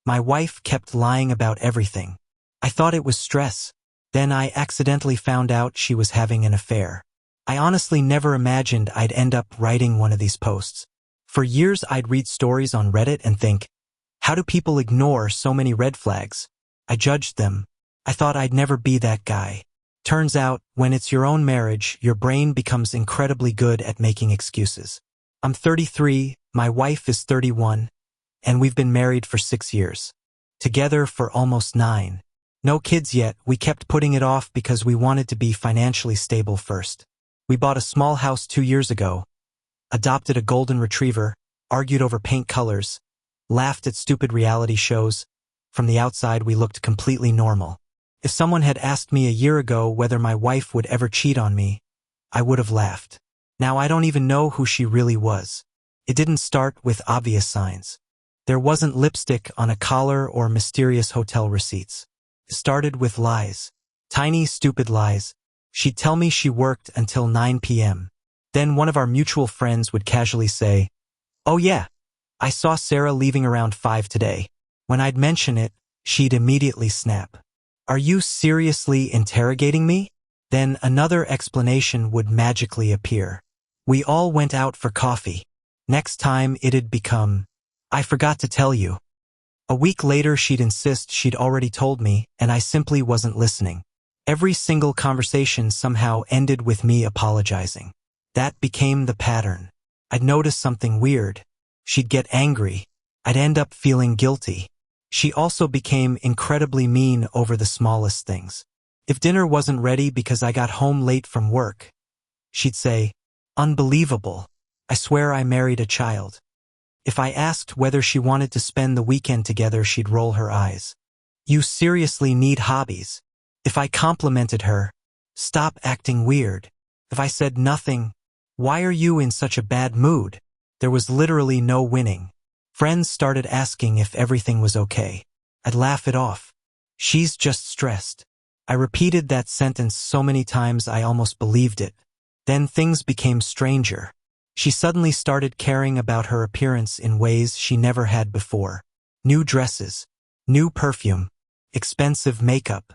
My wife kept lying about everything. I thought it was stress. Then I accidentally found out she was having an affair. I honestly never imagined I'd end up writing one of these posts. For years I'd read stories on Reddit and think, how do people ignore so many red flags? I judged them. I thought I'd never be that guy. Turns out, when it's your own marriage, your brain becomes incredibly good at making excuses. I'm 33, my wife is 31, and we've been married for 6 years. Together for almost 9. No kids yet, we kept putting it off because we wanted to be financially stable first. We bought a small house 2 years ago, adopted a golden retriever, argued over paint colors, laughed at stupid reality shows. From the outside we looked completely normal. If someone had asked me a year ago whether my wife would ever cheat on me, I would have laughed. Now I don't even know who she really was. It didn't start with obvious signs. There wasn't lipstick on a collar or mysterious hotel receipts. It started with lies. Tiny, stupid lies. She'd tell me she worked until 9 p.m. Then one of our mutual friends would casually say, "Oh yeah, I saw Sarah leaving around 5 today." When I'd mention it, she'd immediately snap. "Are you seriously interrogating me?" Then another explanation would magically appear. "We all went out for coffee." Next time it'd become, "I forgot to tell you." A week later she'd insist she'd already told me, and I simply wasn't listening. Every single conversation somehow ended with me apologizing. That became the pattern. I'd notice something weird. She'd get angry. I'd end up feeling guilty. She also became incredibly mean over the smallest things. If dinner wasn't ready because I got home late from work, she'd say, "Unbelievable. I swear I married a child." If I asked whether she wanted to spend the weekend together, she'd roll her eyes. "You seriously need hobbies." If I complimented her, "Stop acting weird." If I said nothing, "Why are you in such a bad mood?" There was literally no winning. Friends started asking if everything was okay. I'd laugh it off. "She's just stressed." I repeated that sentence so many times I almost believed it. Then things became stranger. She suddenly started caring about her appearance in ways she never had before. New dresses, new perfume, expensive makeup,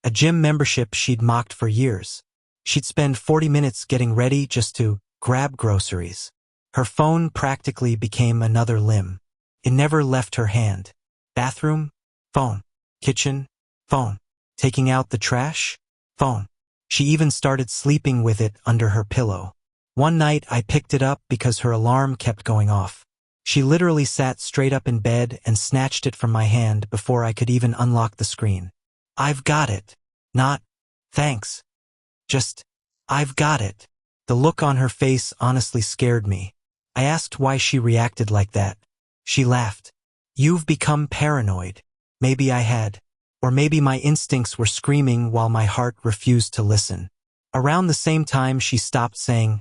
a gym membership she'd mocked for years. She'd spend 40 minutes getting ready just to grab groceries. Her phone practically became another limb. It never left her hand. Bathroom? Phone. Kitchen? Phone. Taking out the trash? Phone. She even started sleeping with it under her pillow. One night I picked it up because her alarm kept going off. She literally sat straight up in bed and snatched it from my hand before I could even unlock the screen. "I've got it." Not, "Thanks." Just, "I've got it." The look on her face honestly scared me. I asked why she reacted like that. She laughed. "You've become paranoid." Maybe I had. Or maybe my instincts were screaming while my heart refused to listen. Around the same time she stopped saying,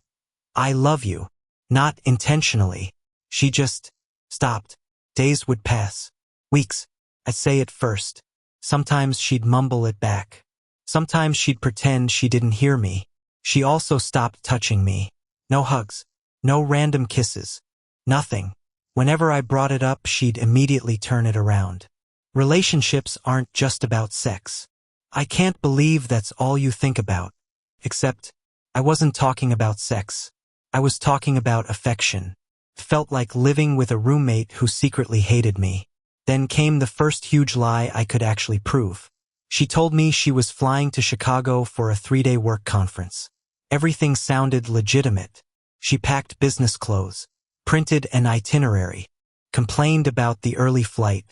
"I love you." Not intentionally. She just stopped. Days would pass. Weeks. I'd say it first. Sometimes she'd mumble it back. Sometimes she'd pretend she didn't hear me. She also stopped touching me. No hugs. No random kisses. Nothing. Whenever I brought it up, she'd immediately turn it around. Relationships aren't just about sex. I can't believe that's all you think about. Except, I wasn't talking about sex. I was talking about affection. Felt like living with a roommate who secretly hated me. Then came the first huge lie I could actually prove. She told me she was flying to Chicago for a 3-day work conference. Everything sounded legitimate. She packed business clothes, printed an itinerary, complained about the early flight,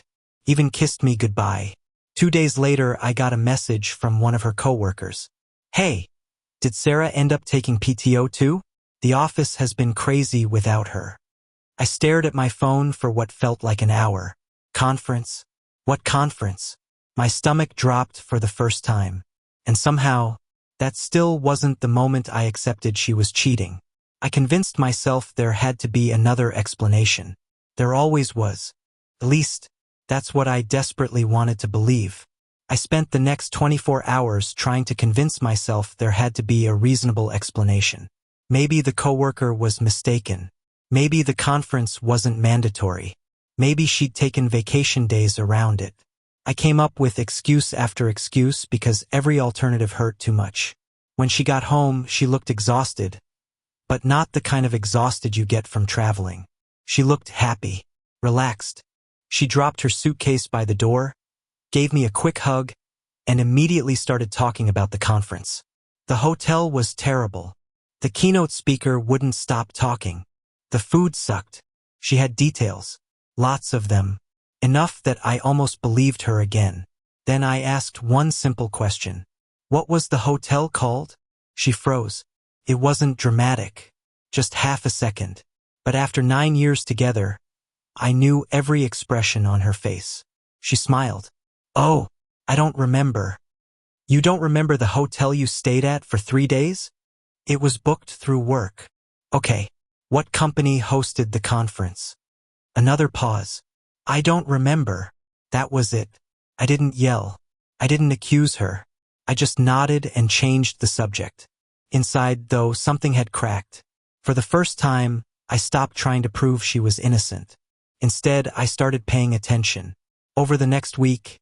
even kissed me goodbye. 2 days later, I got a message from one of her coworkers. "Hey, did Sarah end up taking PTO too? The office has been crazy without her." I stared at my phone for what felt like an hour. Conference? What conference? My stomach dropped for the first time. And somehow, that still wasn't the moment I accepted she was cheating. I convinced myself there had to be another explanation. There always was. At least, that's what I desperately wanted to believe. I spent the next 24 hours trying to convince myself there had to be a reasonable explanation. Maybe the coworker was mistaken. Maybe the conference wasn't mandatory. Maybe she'd taken vacation days around it. I came up with excuse after excuse because every alternative hurt too much. When she got home, she looked exhausted, but not the kind of exhausted you get from traveling. She looked happy, relaxed. She dropped her suitcase by the door, gave me a quick hug, and immediately started talking about the conference. The hotel was terrible. The keynote speaker wouldn't stop talking. The food sucked. She had details. Lots of them. Enough that I almost believed her again. Then I asked one simple question. What was the hotel called? She froze. It wasn't dramatic. Just half a second. But after 9 years together, I knew every expression on her face. She smiled. Oh, I don't remember. You don't remember the hotel you stayed at for 3 days? It was booked through work. Okay. What company hosted the conference? Another pause. I don't remember. That was it. I didn't yell. I didn't accuse her. I just nodded and changed the subject. Inside, though, something had cracked. For the first time, I stopped trying to prove she was innocent. Instead, I started paying attention. Over the next week,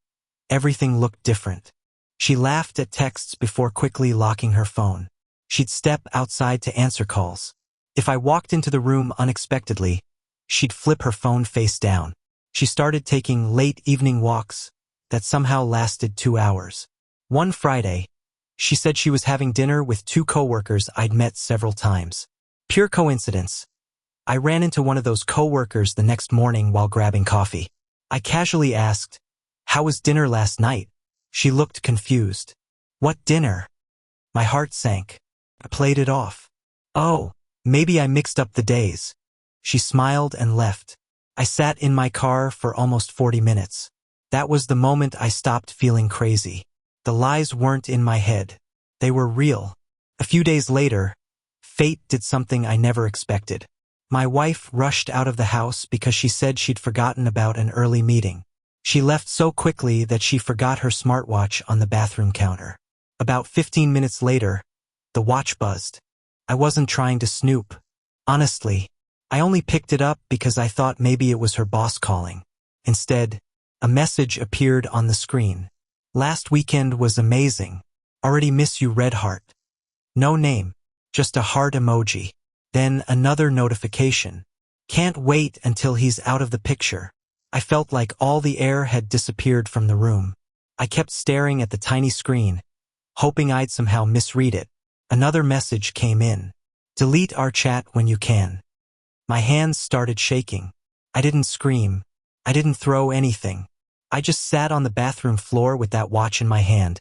everything looked different. She laughed at texts before quickly locking her phone. She'd step outside to answer calls. If I walked into the room unexpectedly, she'd flip her phone face down. She started taking late evening walks that somehow lasted 2 hours. One Friday, she said she was having dinner with 2 coworkers I'd met several times. Pure coincidence. I ran into one of those coworkers the next morning while grabbing coffee. I casually asked, "How was dinner last night?" She looked confused. "What dinner?" My heart sank. I played it off. "Oh, maybe I mixed up the days." She smiled and left. I sat in my car for almost 40 minutes. That was the moment I stopped feeling crazy. The lies weren't in my head. They were real. A few days later, fate did something I never expected. My wife rushed out of the house because she said she'd forgotten about an early meeting. She left so quickly that she forgot her smartwatch on the bathroom counter. About 15 minutes later, the watch buzzed. I wasn't trying to snoop. Honestly, I only picked it up because I thought maybe it was her boss calling. Instead, a message appeared on the screen. "Last weekend was amazing. Already miss you, red heart." No name, just a heart emoji. Then another notification. "Can't wait until he's out of the picture." I felt like all the air had disappeared from the room. I kept staring at the tiny screen, hoping I'd somehow misread it. Another message came in. "Delete our chat when you can." My hands started shaking. I didn't scream. I didn't throw anything. I just sat on the bathroom floor with that watch in my hand,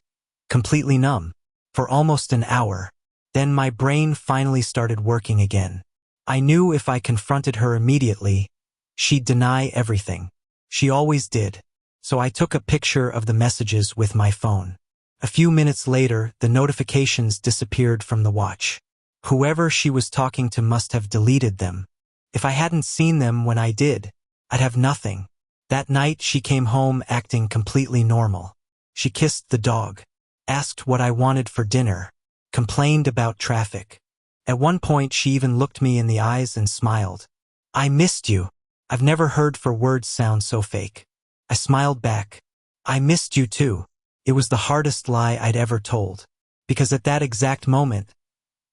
completely numb, for almost an hour. Then my brain finally started working again. I knew if I confronted her immediately, she'd deny everything. She always did. So I took a picture of the messages with my phone. A few minutes later, the notifications disappeared from the watch. Whoever she was talking to must have deleted them. If I hadn't seen them when I did, I'd have nothing. That night, she came home acting completely normal. She kissed the dog, asked what I wanted for dinner, complained about traffic. At one point, she even looked me in the eyes and smiled. "I missed you." I've never heard for words sound so fake. I smiled back. "I missed you too." It was the hardest lie I'd ever told. Because at that exact moment,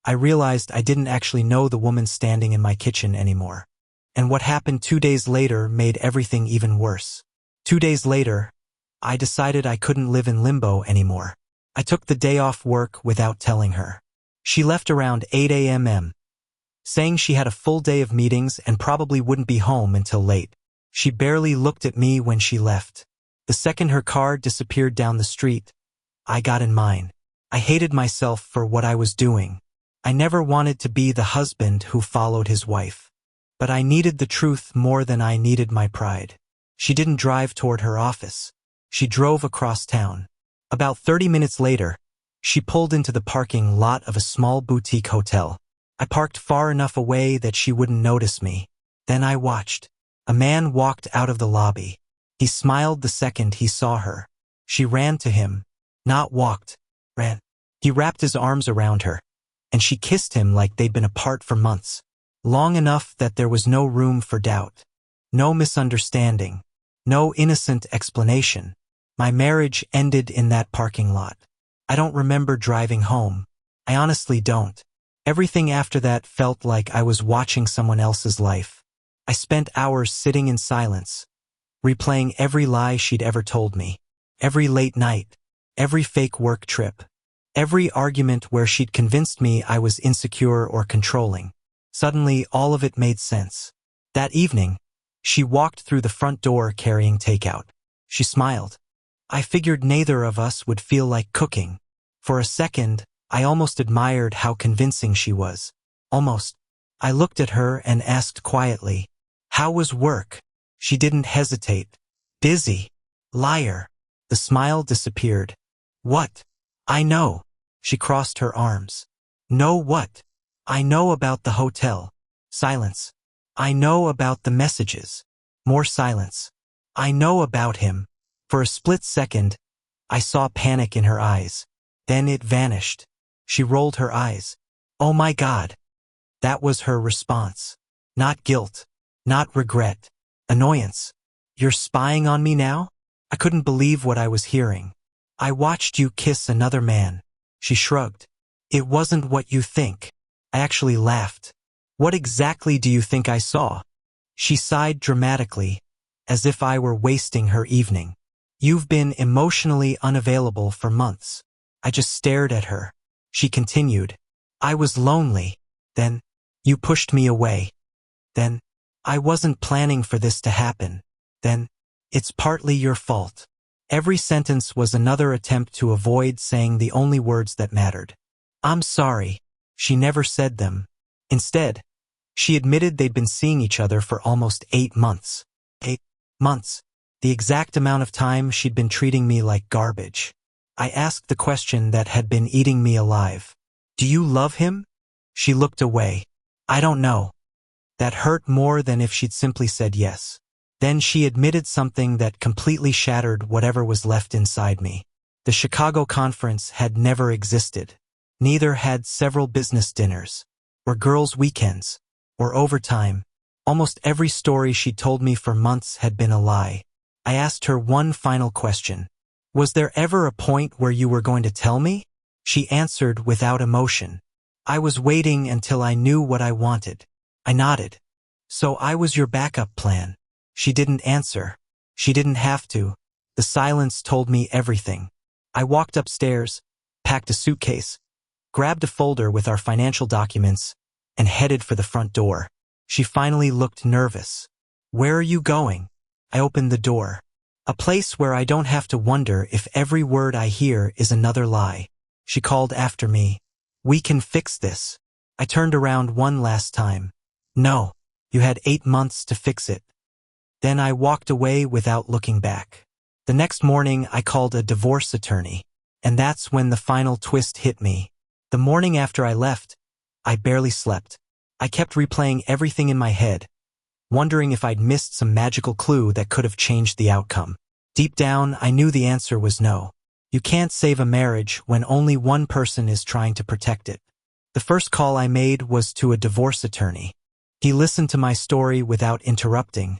I realized I didn't actually know the woman standing in my kitchen anymore. And what happened 2 days later made everything even worse. 2 days later, I decided I couldn't live in limbo anymore. I took the day off work without telling her. She left around 8 a.m., saying she had a full day of meetings and probably wouldn't be home until late. She barely looked at me when she left. The second her car disappeared down the street, I got in mine. I hated myself for what I was doing. I never wanted to be the husband who followed his wife. But I needed the truth more than I needed my pride. She didn't drive toward her office. She drove across town. About 30 minutes later, she pulled into the parking lot of a small boutique hotel. I parked far enough away that she wouldn't notice me. Then I watched. A man walked out of the lobby. He smiled the second he saw her. She ran to him. Not walked. Ran. He wrapped his arms around her, and she kissed him like they'd been apart for months. Long enough that there was no room for doubt. No misunderstanding. No innocent explanation. My marriage ended in that parking lot. I don't remember driving home. I honestly don't. Everything after that felt like I was watching someone else's life. I spent hours sitting in silence, replaying every lie she'd ever told me, every late night, every fake work trip, every argument where she'd convinced me I was insecure or controlling. Suddenly, all of it made sense. That evening, she walked through the front door carrying takeout. She smiled. I figured neither of us would feel like cooking. For a second, I almost admired how convincing she was. Almost. I looked at her and asked quietly, "How was work?" She didn't hesitate. "Busy. Liar." The smile disappeared. "What?" "I know." She crossed her arms. "Know what?" "I know about the hotel." Silence. "I know about the messages." More silence. "I know about him." For a split second, I saw panic in her eyes. Then it vanished. She rolled her eyes. "Oh my God." That was her response. Not guilt. Not regret. Annoyance. "You're spying on me now?" I couldn't believe what I was hearing. "I watched you kiss another man." She shrugged. "It wasn't what you think." I actually laughed. "What exactly do you think I saw?" She sighed dramatically, as if I were wasting her evening. "You've been emotionally unavailable for months." I just stared at her. She continued. "I was lonely. Then, you pushed me away. Then, I wasn't planning for this to happen. Then, it's partly your fault." Every sentence was another attempt to avoid saying the only words that mattered. "I'm sorry." She never said them. Instead, she admitted they'd been seeing each other for almost 8 months. 8 months. The exact amount of time she'd been treating me like garbage. I asked the question that had been eating me alive. "Do you love him?" She looked away. "I don't know." That hurt more than if she'd simply said yes. Then she admitted something that completely shattered whatever was left inside me. The Chicago conference had never existed. Neither had several business dinners, or girls' weekends, or overtime. Almost every story she'd told me for months had been a lie. I asked her one final question. "Was there ever a point where you were going to tell me?" She answered without emotion. "I was waiting until I knew what I wanted." I nodded. "So I was your backup plan." She didn't answer. She didn't have to. The silence told me everything. I walked upstairs, packed a suitcase, grabbed a folder with our financial documents, and headed for the front door. She finally looked nervous. "Where are you going?" I opened the door. "A place where I don't have to wonder if every word I hear is another lie." She called after me. "We can fix this." I turned around one last time. "No, you had 8 months to fix it." Then I walked away without looking back. The next morning I called a divorce attorney, and that's when the final twist hit me. The morning after I left, I barely slept. I kept replaying everything in my head, wondering if I'd missed some magical clue that could have changed the outcome. Deep down, I knew the answer was no. You can't save a marriage when only one person is trying to protect it. The first call I made was to a divorce attorney. He listened to my story without interrupting,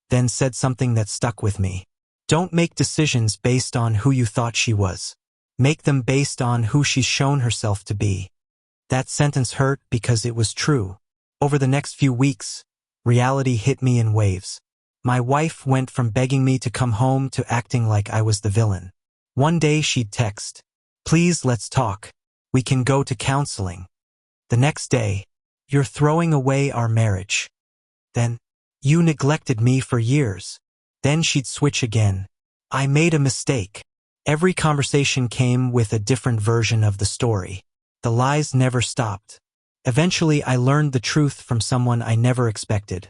then said something that stuck with me. "Don't make decisions based on who you thought she was. Make them based on who she's shown herself to be." That sentence hurt because it was true. Over the next few weeks, reality hit me in waves. My wife went from begging me to come home to acting like I was the villain. One day she'd text, "Please, let's talk. We can go to counseling." The next day, "You're throwing away our marriage." Then, "You neglected me for years." Then she'd switch again. "I made a mistake." Every conversation came with a different version of the story. The lies never stopped. Eventually, I learned the truth from someone I never expected.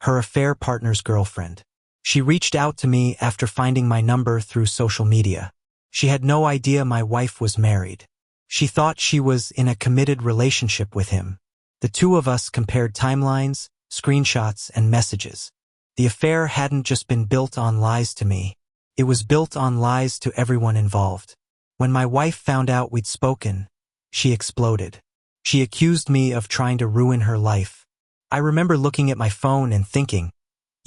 Her affair partner's girlfriend. She reached out to me after finding my number through social media. She had no idea my wife was married. She thought she was in a committed relationship with him. The two of us compared timelines, screenshots, and messages. The affair hadn't just been built on lies to me. It was built on lies to everyone involved. When my wife found out we'd spoken, she exploded. She accused me of trying to ruin her life. I remember looking at my phone and thinking,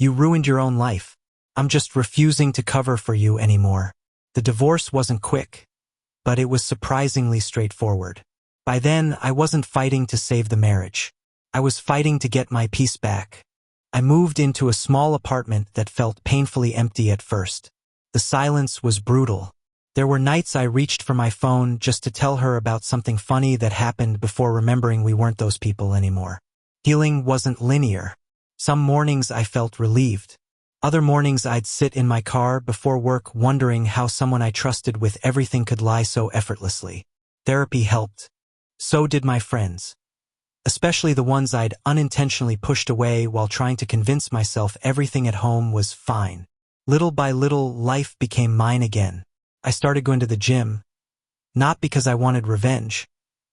You ruined your own life. I'm just refusing to cover for you anymore. The divorce wasn't quick, but it was surprisingly straightforward. By then, I wasn't fighting to save the marriage. I was fighting to get my peace back. I moved into a small apartment that felt painfully empty at first. The silence was brutal. There were nights I reached for my phone just to tell her about something funny that happened before remembering we weren't those people anymore. Healing wasn't linear. Some mornings I felt relieved. Other mornings I'd sit in my car before work wondering how someone I trusted with everything could lie so effortlessly. Therapy helped. So did my friends. Especially the ones I'd unintentionally pushed away while trying to convince myself everything at home was fine. Little by little, life became mine again. I started going to the gym, not because I wanted revenge,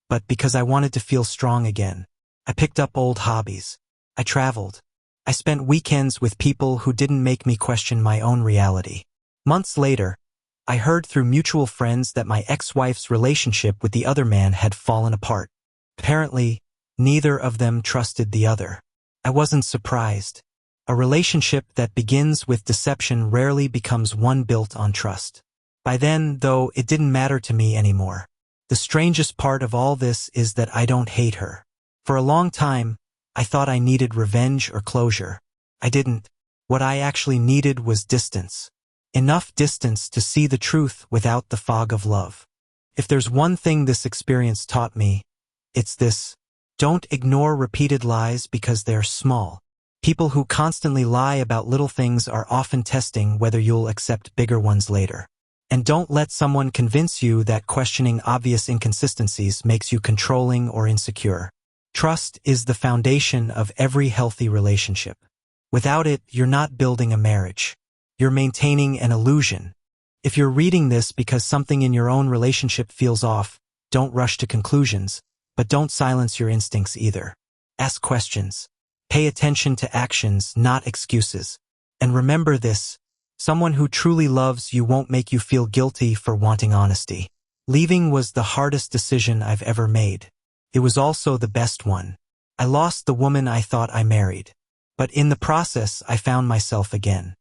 but because I wanted to feel strong again. I picked up old hobbies. I traveled. I spent weekends with people who didn't make me question my own reality. Months later, I heard through mutual friends that my ex-wife's relationship with the other man had fallen apart. Apparently, neither of them trusted the other. I wasn't surprised. A relationship that begins with deception rarely becomes one built on trust. By then, though, it didn't matter to me anymore. The strangest part of all this is that I don't hate her. For a long time, I thought I needed revenge or closure. I didn't. What I actually needed was distance. Enough distance to see the truth without the fog of love. If there's one thing this experience taught me, it's this. Don't ignore repeated lies because they're small. People who constantly lie about little things are often testing whether you'll accept bigger ones later. And don't let someone convince you that questioning obvious inconsistencies makes you controlling or insecure. Trust is the foundation of every healthy relationship. Without it, you're not building a marriage. You're maintaining an illusion. If you're reading this because something in your own relationship feels off, don't rush to conclusions. But don't silence your instincts either. Ask questions. Pay attention to actions, not excuses. And remember this, someone who truly loves you won't make you feel guilty for wanting honesty. Leaving was the hardest decision I've ever made. It was also the best one. I lost the woman I thought I married. But in the process, I found myself again.